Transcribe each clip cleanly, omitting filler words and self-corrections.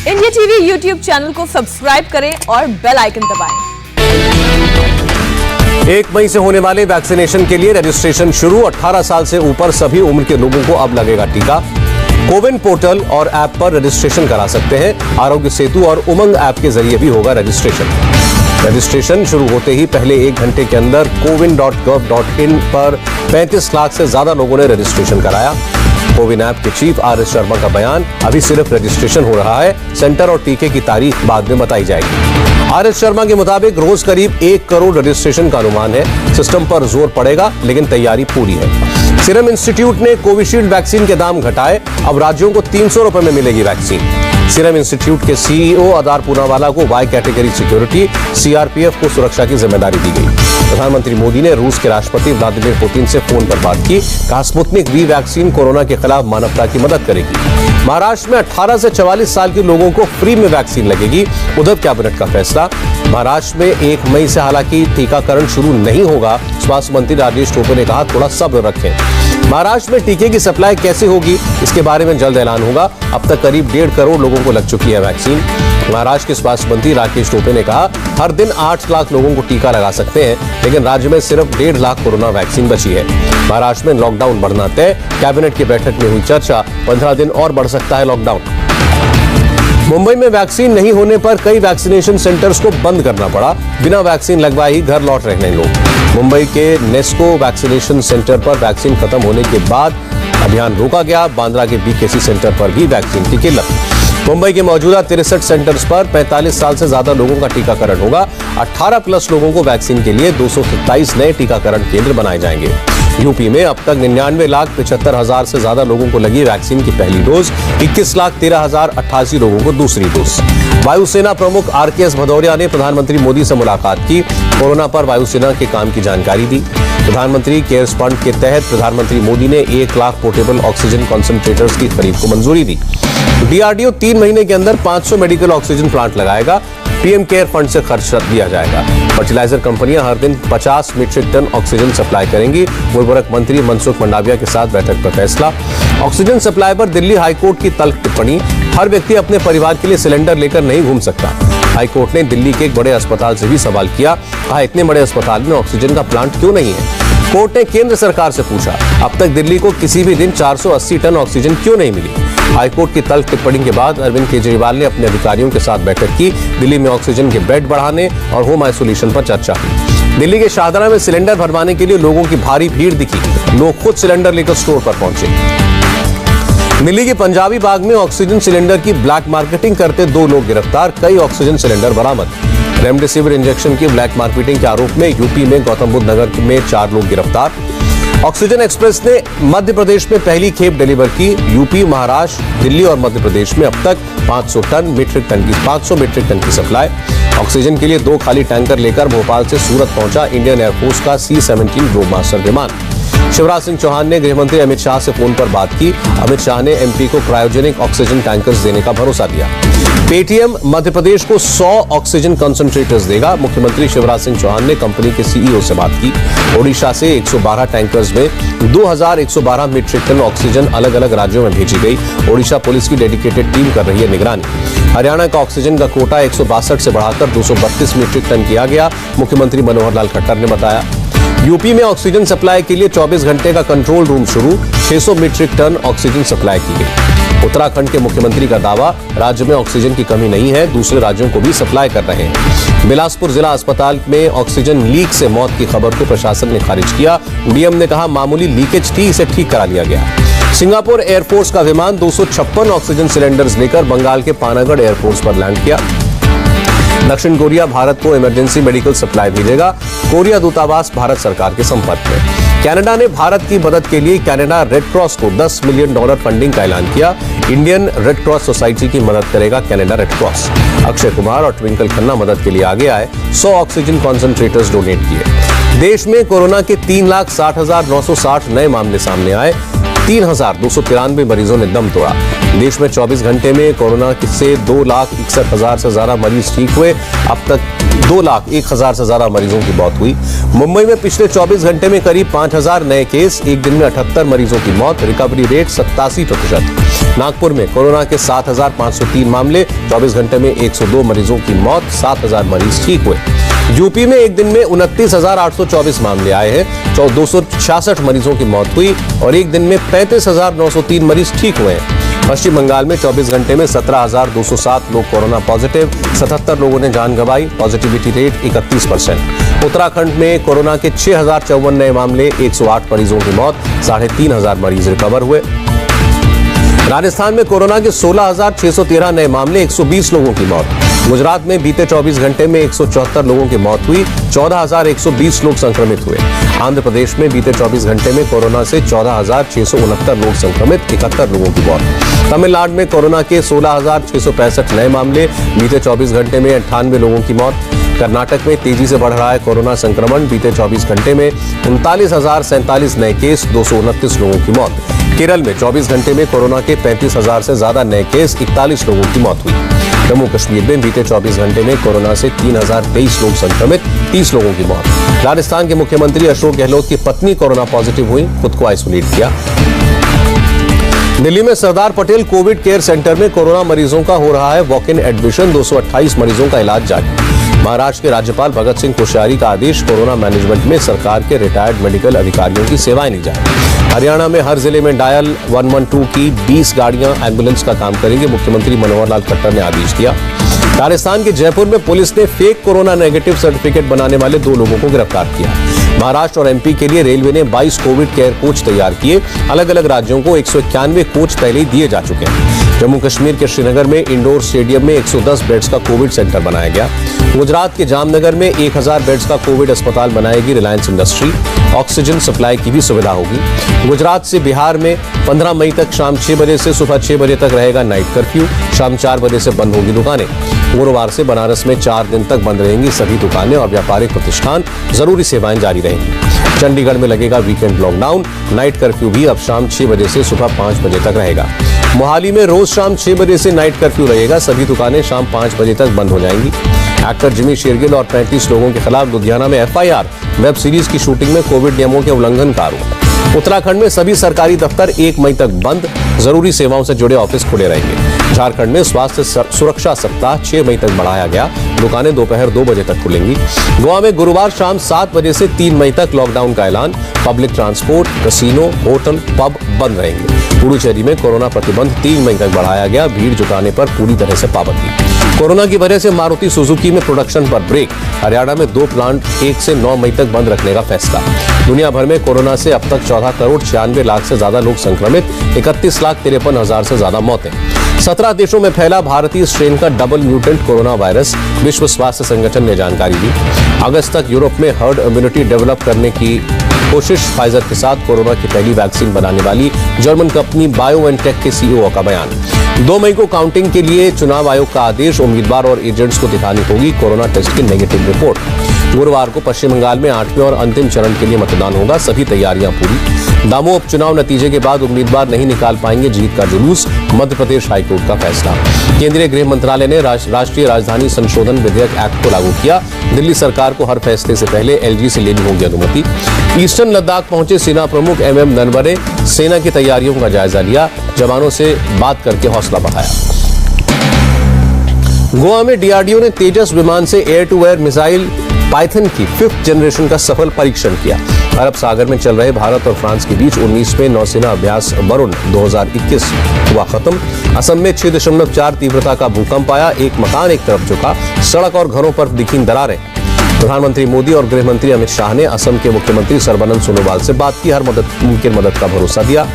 India TV YouTube channel को subscribe करें और बेल आइकन दबाएं। 1 मई से होने वाले वैक्सीनेशन के लिए रजिस्ट्रेशन शुरू। 18 साल से ऊपर सभी उम्र के लोगों को अब लगेगा टीका। कोविन पोर्टल और ऐप पर रजिस्ट्रेशन करा सकते हैं। आरोग्य सेतु और उमंग ऐप के जरिए भी होगा रजिस्ट्रेशन शुरू होते ही पहले 1 घंटे के अंदर cowin.gov.in पर 35 लाख से ज्यादा लोगों ने रजिस्ट्रेशन कराया। कोविन ऐप के चीफ आर.एस. शर्मा का बयान, अभी सिर्फ रजिस्ट्रेशन हो रहा है, सेंटर और टीके की तारीख बाद में बताई जाएगी। आर.एस. शर्मा के मुताबिक रोज करीब 1 करोड़ रजिस्ट्रेशन का अनुमान है। सिस्टम पर जोर पड़ेगा, लेकिन तैयारी पूरी है। सीरम इंस्टीट्यूट ने कोविशील्ड वैक्सीन के दाम घटाए, अब राज्यों को 300 रुपए में मिलेगी वैक्सीन। सीरम इंस्टीट्यूट के सीईओ अदार पूनावाला को वाई कैटेगरी सिक्योरिटी सीआरपीएफ को सुरक्षा की जिम्मेदारी दी गई। प्रधानमंत्री मोदी ने रूस के राष्ट्रपति व्लादिमीर पुतिन से फोन पर बात की। कहा, स्पुतनिक वी वैक्सीन कोरोना के खिलाफ मानवता की मदद करेगी। महाराष्ट्र में 18 से 44 साल के लोगों को फ्री में वैक्सीन लगेगी। उद्धव कैबिनेट का फैसला। महाराष्ट्र में 1 मई से हालांकि टीकाकरण शुरू नहीं होगा। स्वास्थ्य मंत्री राजेश टोपे ने कहा, थोड़ा सब्र रखें। महाराष्ट्र में टीके की सप्लाई कैसे होगी, इसके बारे में जल्द ऐलान होगा। अब तक करीब 1.5 करोड़ लोगों को लग चुकी है वैक्सीन। महाराष्ट्र के स्वास्थ्य मंत्री राकेश टोपे ने कहा, हर दिन 8 लाख लोगों को टीका लगा सकते हैं, लेकिन राज्य में सिर्फ 1.5 लाख कोरोना वैक्सीन बची है। महाराष्ट्र में लॉकडाउन बढ़ना तय। कैबिनेट की बैठक में हुई चर्चा, 15 दिन और बढ़ सकता है लॉकडाउन। मुंबई में वैक्सीन नहीं होने पर कई वैक्सीनेशन सेंटर्स को बंद करना पड़ा। बिना वैक्सीन लगवाए ही घर लौट रहे हैं लोग। मुंबई के नेस्को वैक्सीनेशन सेंटर पर वैक्सीन खत्म होने के बाद अभियान रोका गया। बांद्रा के बीकेसी सेंटर पर भी वैक्सीन की किल्लत। मुंबई के मौजूदा 63 सेंटर्स पर 45 साल से ज्यादा लोगों का टीकाकरण होगा। 18+ लोगों को वैक्सीन के लिए 227 नए टीकाकरण केंद्र बनाए जाएंगे। यूपी में अब तक 99,75,000 से ज्यादा लोगों को लगी वैक्सीन की पहली डोज। 21,13,088 लोगों को दूसरी डोज। वायुसेना प्रमुख आर.के.एस. भदौरिया ने प्रधानमंत्री मोदी से मुलाकात की। कोरोना पर वायुसेना के काम की जानकारी दी। प्रधानमंत्री केयर्स फंड के तहत प्रधानमंत्री मोदी ने 1 लाख पोर्टेबल ऑक्सीजन कॉन्सेंट्रेटर्स की खरीद को मंजूरी दी। डीआरडीओ 3 महीने के अंदर 500 मेडिकल ऑक्सीजन प्लांट लगाएगा। पीएम केयर फंड से खर्च दिया जाएगा। फर्टिलाइजर कंपनियां हर दिन 50 मीट्रिक टन ऑक्सीजन सप्लाई करेंगी। उर्वरक मंत्री मनसुख मंडाविया के साथ बैठक पर फैसला। ऑक्सीजन सप्लाई पर दिल्ली हाईकोर्ट की तल्ख टिप्पणी, हर व्यक्ति अपने परिवार के लिए सिलेंडर लेकर नहीं घूम सकता। हाईकोर्ट ने दिल्ली के एक बड़े अस्पताल से भी सवाल किया। कहा, इतने बड़े अस्पताल में ऑक्सीजन का प्लांट क्यों नहीं है? कोर्ट ने केंद्र सरकार से पूछा, अब तक दिल्ली को किसी भी दिन 480 टन ऑक्सीजन क्यों नहीं मिली? हाईकोर्ट की तल्ख टिप्पणी के बाद अरविंद केजरीवाल ने अपने अधिकारियों के साथ बैठक की। दिल्ली में ऑक्सीजन के बेड बढ़ाने और होम आइसोलेशन पर चर्चा हुई। दिल्ली के शाहदरा में सिलेंडर भरवाने के लिए लोगों की भारी भीड़ दिखी। लोग खुद सिलेंडर लेकर स्टोर पर पहुंचे। दिल्ली के पंजाबी बाग में ऑक्सीजन सिलेंडर की ब्लैक मार्केटिंग करते 2 लोग गिरफ्तार। कई ऑक्सीजन सिलेंडर बरामद। रेमडेसिविर इंजेक्शन की ब्लैक मार्केटिंग के आरोप में यूपी में गौतम बुद्ध नगर में 4 लोग गिरफ्तार। ऑक्सीजन एक्सप्रेस ने मध्य प्रदेश में पहली खेप डिलीवर की। यूपी, महाराष्ट्र, दिल्ली और मध्य प्रदेश में अब तक 500 मीट्रिक टन की सप्लाई। ऑक्सीजन के लिए 2 खाली टैंकर लेकर भोपाल से सूरत पहुंचा इंडियन एयरफोर्स का C-17 ग्लोबमास्टर विमान। शिवराज सिंह चौहान ने गृह मंत्री अमित शाह से फोन पर बात की। अमित शाह ने एमपी को क्रायोजेनिक ऑक्सीजन टैंकर्स देने का भरोसा दिया। पेटीएम मध्य प्रदेश को 100 ऑक्सीजन कंसंट्रेटर्स देगा। मुख्यमंत्री शिवराज सिंह चौहान ने कंपनी के सीईओ से बात की। ओडिशा से 112 टैंकर्स में 2112 मीट्रिक टन ऑक्सीजन अलग अलग राज्यों में भेजी गई। ओडिशा पुलिस की डेडिकेटेड टीम कर रही है निगरानी। हरियाणा का ऑक्सीजन का कोटा 162 से बढ़ाकर 232 मीट्रिक टन किया गया। मुख्यमंत्री मनोहर लाल खट्टर ने बताया। यूपी में ऑक्सीजन सप्लाई के लिए 24 घंटे का कंट्रोल रूम शुरू। 600 मीट्रिक टन ऑक्सीजन सप्लाई की गई। उत्तराखंड के मुख्यमंत्री का दावा, राज्य में ऑक्सीजन की कमी नहीं है, दूसरे राज्यों को भी सप्लाई कर रहे हैं। बिलासपुर जिला अस्पताल में ऑक्सीजन लीक से मौत की खबर को प्रशासन ने खारिज किया। डीएम ने कहा, मामूली लीकेज थी, इसे ठीक करा लिया गया। सिंगापुर एयरफोर्स का विमान 256 ऑक्सीजन सिलेंडर्स लेकर बंगाल के पानागढ़ एयरफोर्स पर लैंड किया। दक्षिण कोरिया भारत को इमरजेंसी मेडिकल सप्लाई भेजेगा। कोरिया दूतावास भारत सरकार के संपर्क में। कनाडा ने भारत की मदद के लिए कनाडा रेड क्रॉस को $10 मिलियन फंडिंग का ऐलान किया। इंडियन रेड क्रॉस सोसाइटी की मदद करेगा Canada red cross. Akshay Kumar और ट्विंकल खन्ना मदद के लिए आगे आए। 100 ऑक्सीजन कॉन्सेंट्रेटर्स डोनेट किए। देश में कोरोना के 3,60,960 नए मामले सामने आए। 3,293 मरीजों ने दम तोड़ा। देश में 24 घंटे में कोरोना से 2,61,000 से ज्यादा मरीज ठीक हुए। अब तक 2,01,000 से ज्यादा मरीजों की मौत हुई। मुंबई में पिछले 24 घंटे में करीब 5,000 नए केस, एक दिन में 78 मरीजों की मौत, रिकवरी रेट 87%। नागपुर में कोरोना के 7,503 मामले, 24 घंटे में 102 मरीजों की मौत, 7,000 मरीज ठीक हुए। यूपी में एक दिन में 29,824 मामले आए हैं, 266 मरीजों की मौत हुई और एक दिन में 35,903 मरीज ठीक हुए हैं। पश्चिम बंगाल में 24 घंटे में 17,207 लोग कोरोना पॉजिटिव, 77 लोगों ने जान गंवाई, पॉजिटिविटी रेट 31%। उत्तराखंड में कोरोना के 6,054 नए मामले, 108 मरीजों की मौत, 3,500 मरीज रिकवर हुए। राजस्थान में कोरोना के 16,613 नए मामले, 120 लोगों की मौत। गुजरात में बीते 24 घंटे में 174 लोगों की मौत हुई, 14,120 लोग संक्रमित हुए। आंध्र प्रदेश में बीते 24 घंटे में कोरोना से 14,669 लोग संक्रमित, 71 लोगों की मौत। तमिलनाडु में कोरोना के 16,665 नए मामले, बीते 24 घंटे में 98 लोगों की मौत। कर्नाटक में तेजी से बढ़ रहा है कोरोना संक्रमण, बीते 24 घंटे में 39,047 नए केस, 229 लोगों की मौत। केरल में 24 घंटे में कोरोना के 35,000 से ज्यादा नए केस, 41 लोगों की मौत हुई। जम्मू कश्मीर में बीते 24 घंटे में कोरोना से 3,023 लोग संक्रमित, 30 लोगों की मौत। राजस्थान के मुख्यमंत्री अशोक गहलोत की पत्नी कोरोना पॉजिटिव हुई, खुद को आइसोलेट किया। दिल्ली में Sardar Patel Covid care centre में कोरोना मरीजों का हो रहा है वॉक इन एडमिशन, 228 मरीजों का इलाज जारी। महाराष्ट्र के राज्यपाल भगत सिंह कोश्यारी का आदेश, कोरोना मैनेजमेंट में सरकार के रिटायर्ड मेडिकल अधिकारियों की सेवाएं ली जाए। हरियाणा में हर जिले में डायल 112 की 20 गाड़ियां एम्बुलेंस का काम करेंगे, मुख्यमंत्री मनोहर लाल खट्टर ने आदेश दिया। राजस्थान के जयपुर में पुलिस ने फेक कोरोना नेगेटिव सर्टिफिकेट बनाने वाले 2 लोगों को गिरफ्तार किया। महाराष्ट्र और एमपी के लिए रेलवे ने 22 कोविड केयर कोच तैयार किए, अलग अलग राज्यों को 191 कोच पहले ही दिए जा चुके हैं। जम्मू कश्मीर के श्रीनगर में इंडोर स्टेडियम में 110 बेड्स का कोविड सेंटर बनाया गया। गुजरात के जामनगर में 1000 बेड्स का कोविड अस्पताल बनाएगी रिलायंस इंडस्ट्री, ऑक्सीजन सप्लाई की भी सुविधा होगी। गुजरात से बिहार में 15 मई तक शाम 6 बजे से सुबह 6 बजे तक रहेगा नाइट कर्फ्यू, शाम 4 बजे से बंद होगी दुकानें। गुरुवार से बनारस में 4 दिन तक बंद रहेंगी सभी दुकानें और व्यापारिक प्रतिष्ठान, जरूरी सेवाएं जारी रहेंगी। चंडीगढ़ में लगेगा वीकेंड लॉकडाउन, नाइट कर्फ्यू भी अब शाम 6 बजे से सुबह 5 बजे तक रहेगा। मोहाली में रोज शाम 6 बजे से नाइट कर्फ्यू रहेगा, सभी दुकानें शाम 5 बजे तक बंद हो जाएंगी। एक्टर जिमी शेरगिल और 35 लोगों के खिलाफ लुधियाना में एफआईआर, वेब सीरीज की शूटिंग में कोविड नियमों के उल्लंघन का आरोप। उत्तराखंड में सभी सरकारी दफ्तर 1 मई तक बंद, जरूरी सेवाओं से जुड़े ऑफिस खुले रहेंगे। झारखंड में स्वास्थ्य सुरक्षा सप्ताह 6 मई तक बढ़ाया गया, दुकानें दोपहर 2 बजे तक खुलेंगी। गोवा में गुरुवार शाम 7 बजे से 3 मई तक लॉकडाउन का ऐलान, public transport, casino, hotel, pub बंद रहेंगे। पुडुचेरी में कोरोना प्रतिबंध 3 मई तक बढ़ाया गया, भीड़ जुटाने पर पूरी तरह से पाबंदी। कोरोना की वजह से मारुति सुजुकी में प्रोडक्शन पर ब्रेक, हरियाणा में 2 प्लांट 1 से 9 मई तक बंद रखने का फैसला। दुनिया भर में कोरोना से अब तक 14 करोड़ 96 लाख से ज्यादा लोग संक्रमित, 31,53,000 से ज्यादा मौतें। 17 देशों में फैला भारतीय स्ट्रेन का डबल म्यूटेंट कोरोना वायरस, विश्व स्वास्थ्य संगठन ने जानकारी दी। अगस्त तक यूरोप में हर्ड इम्यूनिटी डेवलप करने की कोशिश, फाइजर के साथ कोरोना की पहली वैक्सीन बनाने वाली जर्मन कंपनी बायोएनटेक के सीईओ का बयान। 2 मई को काउंटिंग के लिए चुनाव आयोग का आदेश, उम्मीदवार और एजेंट्स को दिखानी होगी कोरोना टेस्ट की नेगेटिव रिपोर्ट। गुरुवार को पश्चिम बंगाल में 8वें और अंतिम चरण के लिए मतदान होगा, सभी तैयारियां पूरी। दामोह उपचुनाव नतीजे के बाद उम्मीदवार नहीं निकाल पाएंगे जीत का जुलूस, मध्य प्रदेश हाईकोर्ट का फैसला। केंद्रीय गृह मंत्रालय ने राष्ट्रीय राजधानी संशोधन विधेयक एक्ट को लागू किया, दिल्ली सरकार को हर फैसले से पहले एलजी से लेनी होगी अनुमति। ईस्टर्न लद्दाख पहुंचे सेना प्रमुख MM नरवणे, सेना की तैयारियों का जायजा लिया, जवानों से बात करके हौसला बढ़ाया। गोवा में डीआरडीओ ने तेजस विमान से air to air missile Python की 5th जनरेशन का सफल परीक्षण किया। अरब सागर में चल रहे भारत और फ्रांस के बीच 19वें नौसेना अभ्यास वरुण 2021 हुआ खत्म। असम में 6.4 तीव्रता का भूकंप आया, एक मकान एक तरफ झुका, सड़क और घरों पर दिखी दरारें। प्रधानमंत्री मोदी और गृह मंत्री अमित शाह ने असम के मुख्यमंत्री सर्बानंद सोनोवाल से बात की, हर मुमकिन मदद का भरोसा दिया।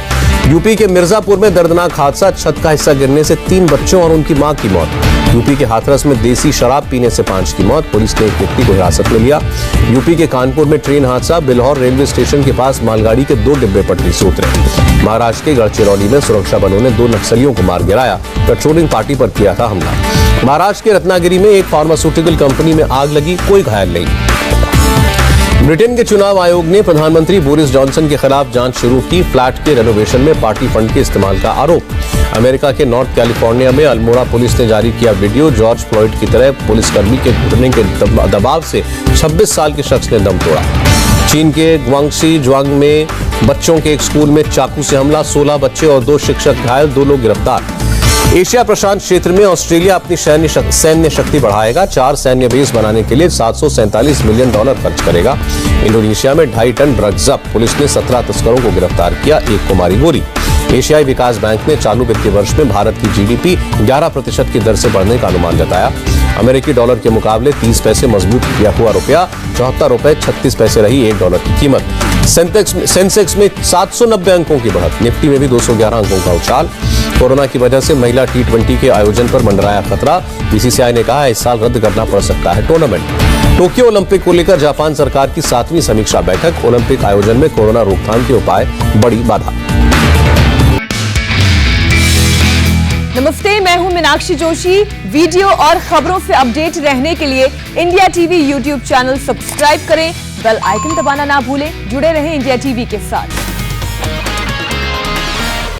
यूपी के मिर्जापुर में दर्दनाक हादसा, छत का हिस्सा गिरने से 3 बच्चों और उनकी मां की मौत। यूपी के हाथरस में देसी शराब पीने से 5 की मौत, पुलिस ने एक व्यक्ति को हिरासत में लिया। यूपी के कानपुर में ट्रेन हादसा, बिल्हौर रेलवे स्टेशन के पास मालगाड़ी के 2 डिब्बे पटरी से उतरे। महाराष्ट्र के गढ़चिरौली में सुरक्षा बलों ने 2 नक्सलियों को मार गिराया, पेट्रोलिंग पार्टी पर किया था हमला। महाराष्ट्र के रत्नागिरी में एक फार्मास्यूटिकल कंपनी में आग लगी, कोई घायल नहीं। ब्रिटेन के चुनाव आयोग ने प्रधानमंत्री बोरिस जॉनसन के खिलाफ जांच शुरू की। फ्लैट के रेनोवेशन में पार्टी फंड के इस्तेमाल का आरोप। अमेरिका के नॉर्थ कैलिफोर्निया में अल्मोड़ा पुलिस ने जारी किया वीडियो। जॉर्ज फ्लॉयड की तरह पुलिसकर्मी के घुटने के दबाव से 26 साल के शख्स ने दम तोड़ा। चीन के ग्वांगसी ज्वांग में बच्चों के एक स्कूल में चाकू से हमला, 16 बच्चे और 2 शिक्षक घायल, 2 लोग गिरफ्तार। एशिया प्रशांत क्षेत्र में ऑस्ट्रेलिया अपनी सैन्य शक्ति बढ़ाएगा। 4 सैन्य बेस बनाने के लिए $747 मिलियन खर्च करेगा। इंडोनेशिया में 2.5 टन ड्रग्स जब्त, पुलिस ने 17 तस्करों को गिरफ्तार किया, 1 को मारी गोली। एशियाई विकास बैंक ने चालू वित्तीय वर्ष में भारत की जीडीपी 11% की दर से बढ़ने का अनुमान जताया। अमेरिकी डॉलर के मुकाबले 30 पैसे मजबूत किया हुआ रुपया, $74.36 रही $1 की कीमत। सेंसेक्स में 790 अंकों की बढ़त, निफ्टी में भी 211 अंकों का उछाल। कोरोना की वजह से महिला T20 के आयोजन पर मंडराया खतरा। बीसीसीआई ने कहा है इस साल रद्द करना पड़ सकता है टूर्नामेंट। टोक्यो ओलंपिक को लेकर जापान सरकार की 7वीं समीक्षा बैठक। ओलंपिक आयोजन में कोरोना रोकथाम के उपाय बड़ी बाधा। नमस्ते, मैं हूं मीनाक्षी जोशी। वीडियो और खबरों से अपडेट रहने के लिए India TV YouTube channel subscribe करें, बेल आइकन दबाना ना भूलें। जुड़े रहें इंडिया टीवी के साथ।